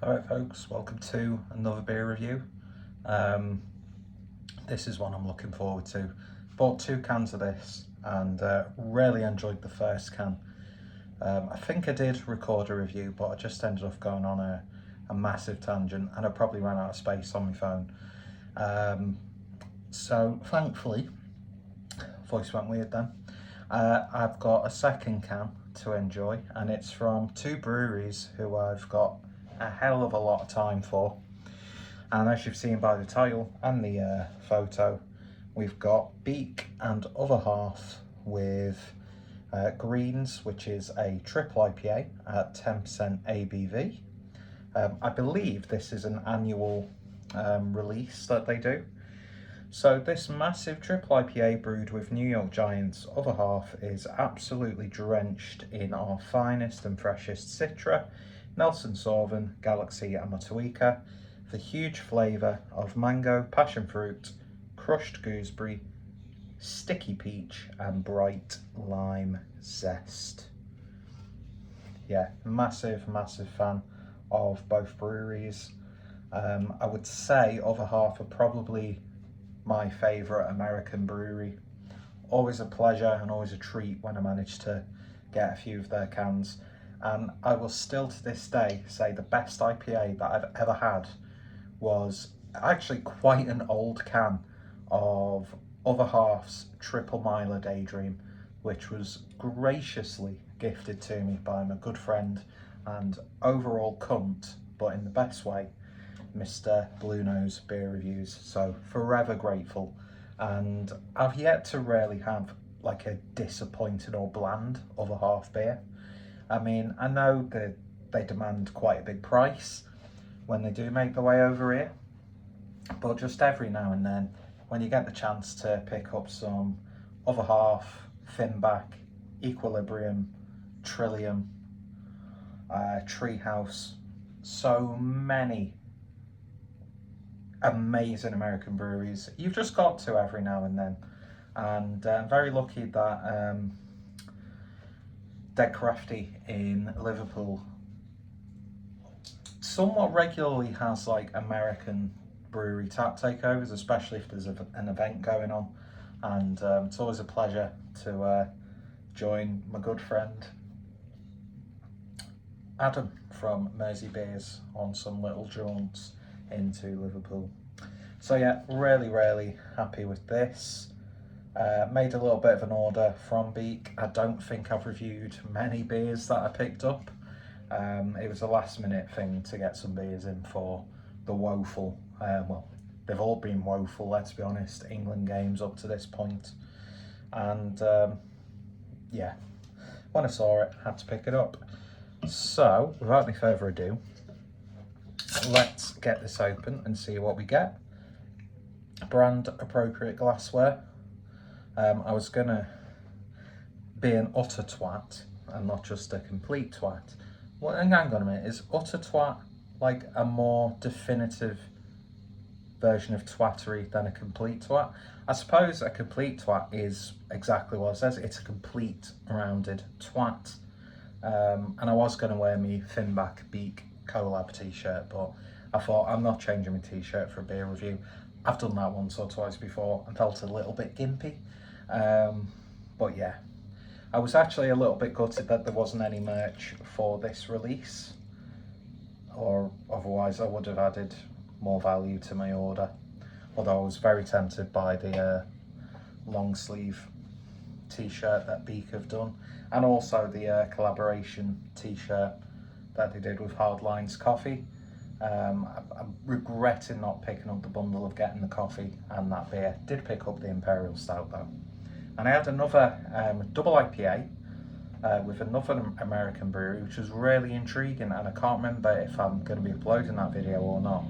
Alright folks, welcome to another beer review. This is one I'm looking forward to. Bought 2 cans of this and really enjoyed the first can. I think I did record a review, but I just ended up going on a massive tangent and I probably ran out of space on my phone. So thankfully, voice went weird then. I've got a second can to enjoy, and it's from 2 breweries who I've got a hell of a lot of time for. And as you've seen by the title and the photo, we've got Beak and Other Half with Greens, which is a triple IPA at 10% ABV. I believe this is an annual release that they do. So this massive triple IPA brewed with New York Giants Other Half is absolutely drenched in our finest and freshest Citra, Nelson Sauvin, Galaxy and Motueka, the huge flavour of mango, passion fruit, crushed gooseberry, sticky peach and bright lime zest. Yeah, massive fan of both breweries. I would say Other Half are probably my favourite American brewery. Always a pleasure and always a treat when I manage to get a few of their cans. And I will still to this day say the best IPA that I've ever had was actually quite an old can of Other Half's Triple Miler Daydream, which was graciously gifted to me by my good friend and overall cunt, but in the best way, Mr. Blue Nose Beer Reviews. So forever grateful, and I've yet to really have like a disappointing or bland Other Half beer. I mean, I know that they demand quite a big price when they do make their way over here, but just every now and then, when you get the chance to pick up some Other Half, Finback, Equilibrium, Trillium, Treehouse, so many amazing American breweries, you've just got to every now and then. And I'm very lucky that Dead Crafty in Liverpool somewhat regularly has like American brewery tap takeovers, especially if there's an event going on. And it's always a pleasure to join my good friend Adam from Mersey Beers on some little jaunts into Liverpool. So yeah, really happy with this. Made a little bit of an order from Beak. I don't think I've reviewed many beers that I picked up. It was a last minute thing to get some beers in for the woeful, well, they've all been woeful, let's be honest, England games up to this point. And yeah, when I saw it, I had to pick it up. So without any further ado, let's get this open and see what we get. Brand appropriate glassware. I was gonna be an utter twat and not just a complete twat. Well, hang on a minute, is utter twat like a more definitive version of twattery than a complete twat? I suppose a complete twat is exactly what it says. It's a complete rounded twat. And I was going to wear me Finback Beak collab t-shirt, but I thought I'm not changing my t-shirt for a beer review. I've done that once or twice before and felt a little bit gimpy. But yeah, I was actually a little bit gutted that there wasn't any merch for this release, or otherwise I would have added more value to my order. Although I was very tempted by the long sleeve t-shirt that Beak have done, and also the collaboration t-shirt that they did with Hardlines Coffee. I'm regretting not picking up the bundle of getting the coffee and that beer. Did pick up the Imperial Stout though. And I had another double IPA with another American brewery, which was really intriguing, and I can't remember if I'm going to be uploading that video or not.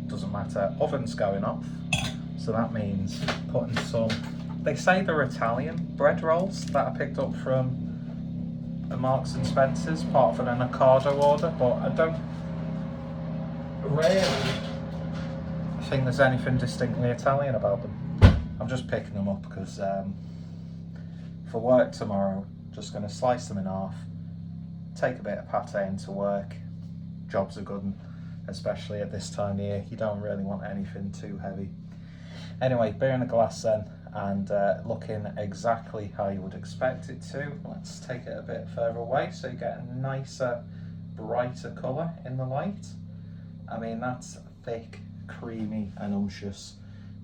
Doesn't matter. Oven's going off, so that means putting some, they say they're Italian bread rolls that I picked up from a Marks and Spencer's, part of an Ocado order, but I don't really think there's anything distinctly Italian about them. I'm just picking them up because for work tomorrow, just going to slice them in half, take a bit of pate into work. Job's a good one. especially at this time of year. You don't really want anything too heavy. Anyway, beer in a glass then, and looking exactly how you would expect it to. Let's take it a bit further away so you get a nicer, brighter colour in the light. I mean, that's thick, creamy and unctuous.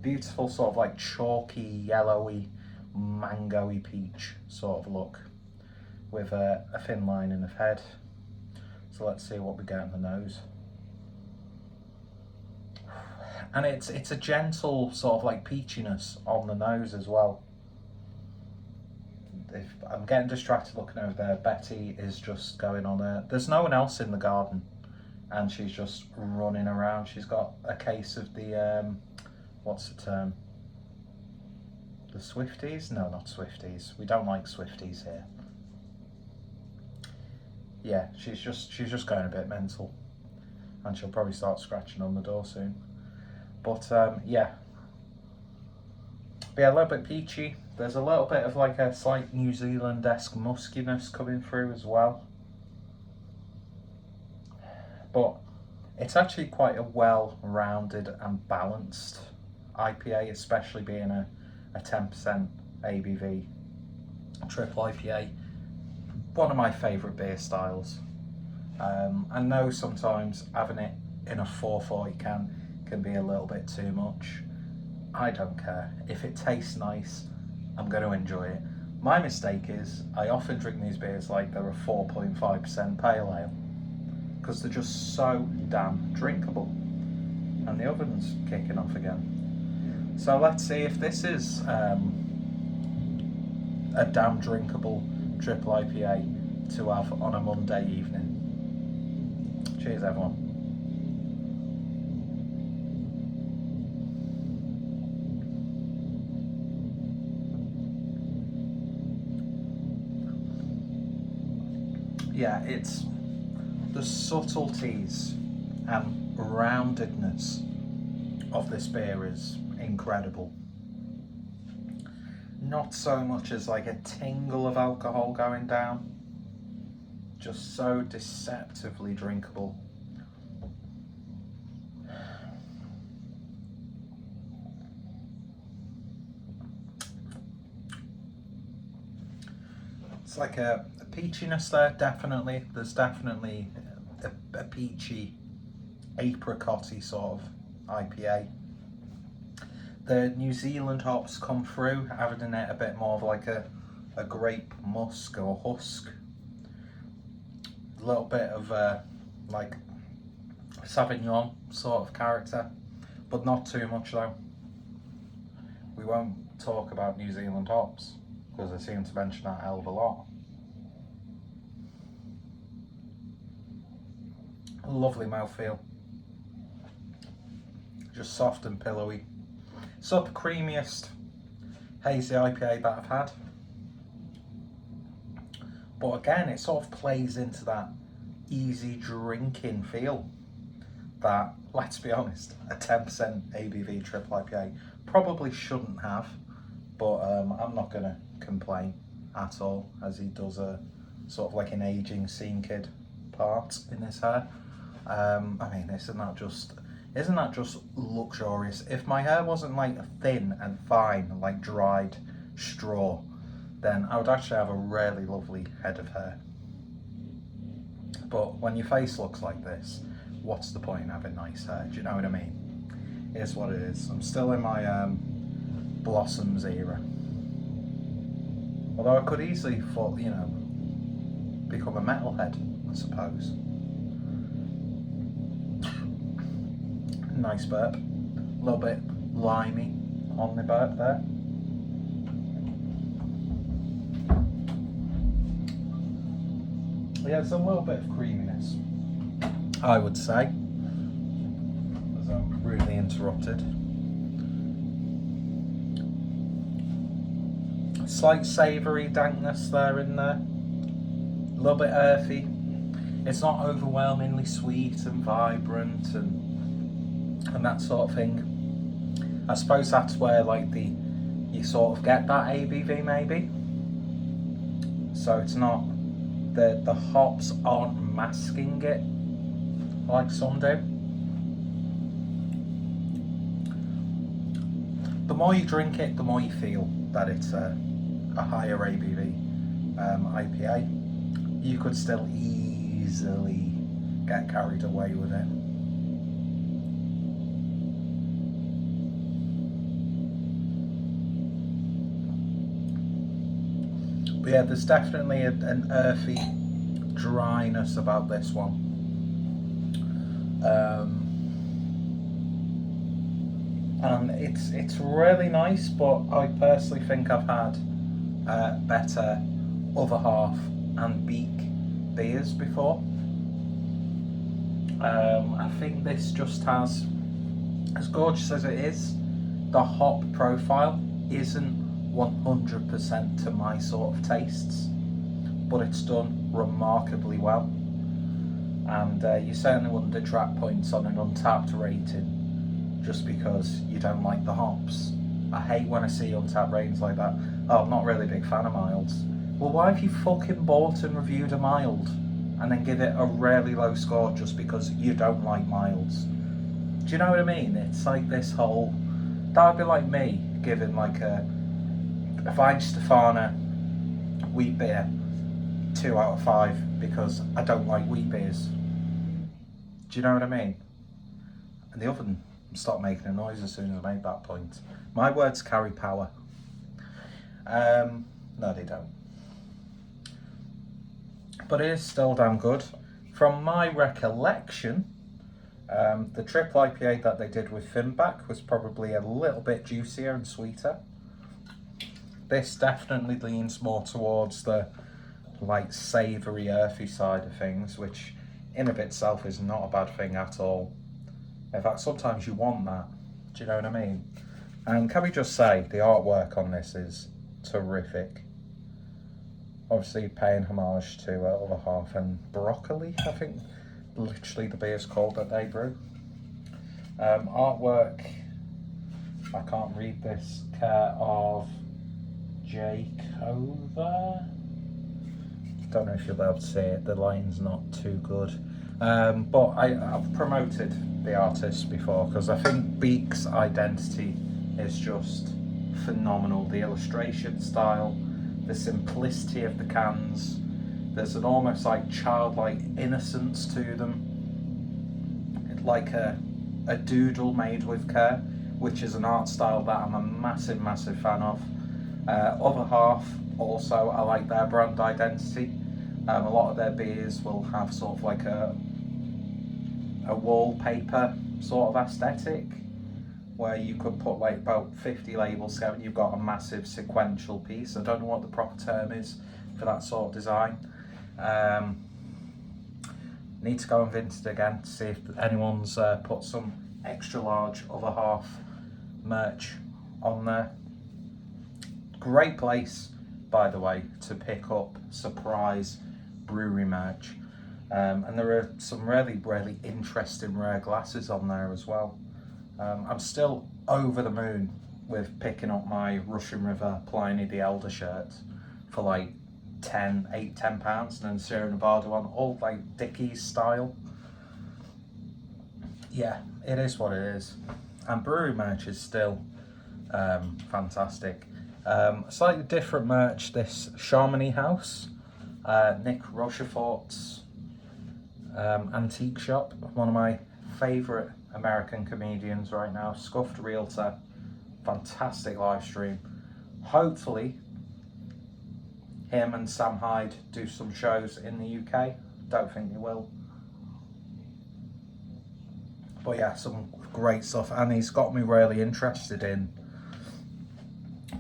Beautiful sort of like chalky, yellowy, mango-y peach sort of look with a thin lining of head. So let's see what we get in the nose. And it's a gentle sort of like peachiness on the nose as well. If I'm getting distracted looking over there, Betty is just going on there's no one else in the garden and she's just running around. She's got a case of the what's the term? The Swifties? No, not Swifties. We don't like Swifties here. Yeah, she's just going a bit mental, and she'll probably start scratching on the door soon. But yeah, a little bit peachy. There's a little bit of like a slight New Zealand-esque muskiness coming through as well. But it's actually quite a well-rounded and balanced IPA, especially being a 10% ABV triple IPA. One of my favourite beer styles. I know sometimes having it in a 440 can be a little bit too much. I don't care. If it tastes nice, I'm going to enjoy it. My mistake is I often drink these beers like they're a 4.5% pale ale because they're just so damn drinkable. And the oven's kicking off again. So let's see if this is a damn drinkable triple IPA to have on a Monday evening. Cheers, everyone. Yeah, it's the subtleties and roundedness of this beer is incredible. Not so much as like a tingle of alcohol going down, just so deceptively drinkable. It's like a peachiness there, definitely. There's definitely a peachy, apricot-y sort of IPA. The New Zealand hops come through, adding in it a bit more of like a grape musk or husk. A little bit of like Sauvignon sort of character, but not too much though. We won't talk about New Zealand hops because I seem to mention that a hell of a lot. Lovely mouthfeel, just soft and pillowy. It's up creamiest hazy IPA that I've had, but again it sort of plays into that easy drinking feel that, let's be honest, a 10% ABV triple IPA probably shouldn't have, but I'm not going to complain at all, as he does a sort of like an aging scene kid part in his hair. I mean, isn't that just luxurious? If my hair wasn't like thin and fine, like dried straw, then I would actually have a really lovely head of hair. But when your face looks like this, what's the point in having nice hair? Do you know what I mean? It is what it is. I'm still in my Blossoms era. Although I could easily, become a metalhead, I suppose. Nice burp. A little bit limey on the burp there. Yeah, it's a little bit of creaminess, I would say, as I'm rudely interrupted. Slight savoury dankness there in there. A little bit earthy. It's not overwhelmingly sweet and vibrant and that sort of thing. I suppose that's where you sort of get that ABV maybe. So it's not, the hops aren't masking it like some do. the more you drink it, the more you feel that it's a higher ABV IPA. You could still easily get carried away with it. But yeah, there's definitely an earthy dryness about this one. And it's really nice, but I personally think I've had better Other Half and Beak beers before. I think this just has, as gorgeous as it is, the hop profile isn't 100% to my sort of tastes, but it's done remarkably well, and you certainly wouldn't detract points on an Untapped rating just because you don't like the hops. I hate when I see Untapped ratings like that. Oh, I'm not really a big fan of milds. Well, why have you fucking bought and reviewed a mild and then give it a really low score just because you don't like milds? Do you know what I mean? It's like this whole, that would be like me giving like a Stefana wheat beer 2 out of 5 because I don't like wheat beers. Do you know what I mean? And the oven stopped making a noise as soon as I made that point. My words carry power. No, they don't. But it is still damn good. From my recollection, the triple IPA that they did with Finback was probably a little bit juicier and sweeter. This definitely leans more towards the like savoury, earthy side of things, which in of itself is not a bad thing at all. In fact, sometimes you want that. Do you know what I mean? And can we just say, the artwork on this is terrific. Obviously paying homage to Other Half and Broccoli, I think literally the beer's called that they brew. Artwork, I can't read this, care of Jacover. Don't know if you'll be able to see it, the line's not too good. But I've promoted the artist before because I think Beak's identity is just phenomenal. The illustration style, the simplicity of the cans, there's an almost like childlike innocence to them. It's like a doodle made with care, which is an art style that I'm a massive fan of. Other Half, also, I like their brand identity. A lot of their beers will have sort of like a wallpaper sort of aesthetic, where you could put like about 50 labels together and you've got a massive sequential piece. I don't know what the proper term is for that sort of design. Need to go and visit again to see if anyone's put some extra large Other Half merch on there. Great place, by the way, to pick up surprise brewery merch. And there are some really interesting rare glasses on there as well. I'm still over the moon with picking up my Russian River Pliny the Elder shirt for like £10 and then Sierra Nevada one, all like Dickies style. Yeah, it is what it is. And brewery merch is still fantastic. Slightly different merch, this Chamonix House, Nick Rochefort's antique shop, one of my favourite American comedians right now, Scuffed Realtor, fantastic live stream. Hopefully him and Sam Hyde do some shows in the UK, don't think they will. But yeah, some great stuff, and he's got me really interested in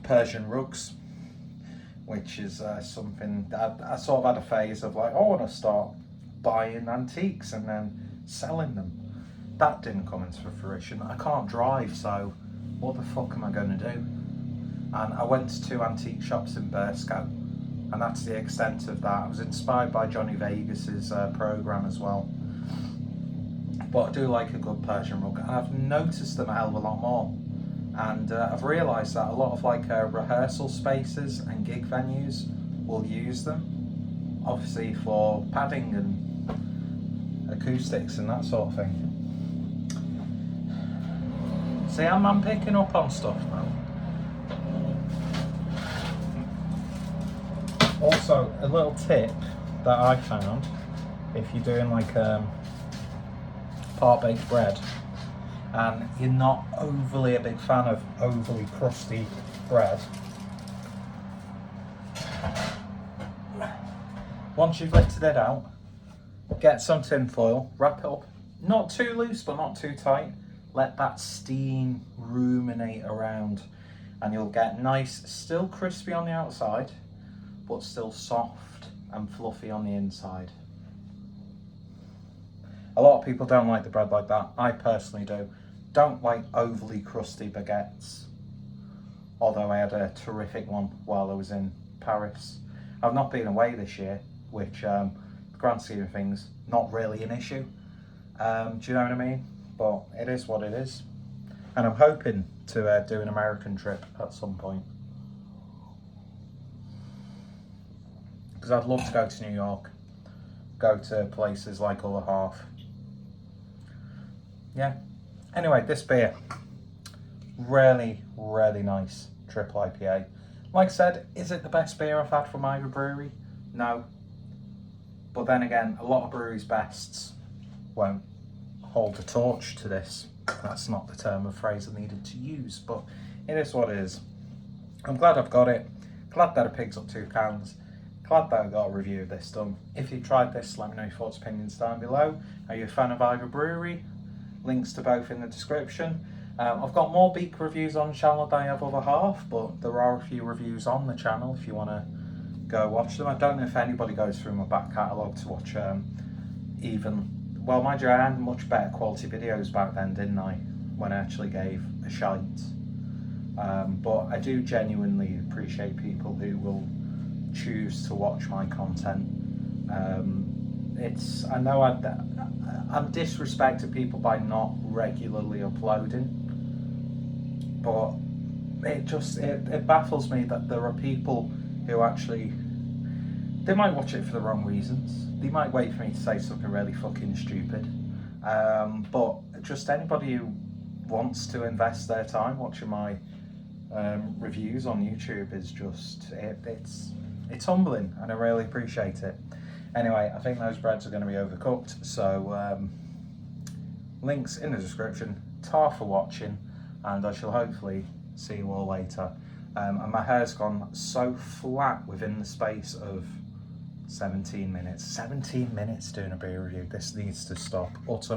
Persian rugs, which is something that I sort of had a phase of like, I want to start buying antiques and then selling them. That didn't come into fruition. I can't drive, so what the fuck am I going to do? And I went to 2 antique shops in Burscough, and that's the extent of that. I was inspired by Johnny Vegas's program as well. But I do like a good Persian rug, and I've noticed them a hell of a lot more. And I've realised that a lot of like rehearsal spaces and gig venues will use them, obviously for padding and acoustics and that sort of thing. See, I'm picking up on stuff now. Also, a little tip that I found, if you're doing like part baked bread and you're not overly a big fan of overly crusty bread, once you've lifted it out, get some tin foil, wrap it up, not too loose but not too tight, let that steam ruminate around and you'll get nice, still crispy on the outside but still soft and fluffy on the inside. A lot of people don't like the bread like that. I personally do. Don't like overly crusty baguettes, although I had a terrific one while I was in Paris. I've not been away this year, which the grand scheme of things, not really an issue. Do you know what I mean? But it is what it is. And I'm hoping to do an American trip at some point. Because I'd love to go to New York, go to places like Other Half. Yeah. Anyway, this beer, really, really nice triple IPA. Like I said, is it the best beer I've had from either brewery? No. But then again, a lot of breweries' bests won't hold a torch to this. That's not the term or phrase I needed to use, but it is what it is. I'm glad I've got it. Glad that it picks up 2 cans. Glad that I got a review of this done. If you've tried this, let me know your thoughts, opinions down below. Are you a fan of either brewery? Links to both in the description. I've got more Beak reviews on the channel than I have Other Half, but there are a few reviews on the channel if you want to go watch them. I don't know if anybody goes through my back catalogue to watch well, mind you, I had much better quality videos back then, didn't I, when I actually gave a shite. But I do genuinely appreciate people who will choose to watch my content. I know I'm disrespecting people by not regularly uploading, but it baffles me that there are people who actually, they might watch it for the wrong reasons. They might wait for me to say something really fucking stupid. But just anybody who wants to invest their time watching my reviews on YouTube is just, it's humbling, and I really appreciate it. Anyway, I think those breads are going to be overcooked, so links in the description. Tar for watching, and I shall hopefully see you all later. And my hair's gone so flat within the space of 17 minutes. 17 minutes doing a beer review. This needs to stop. Utter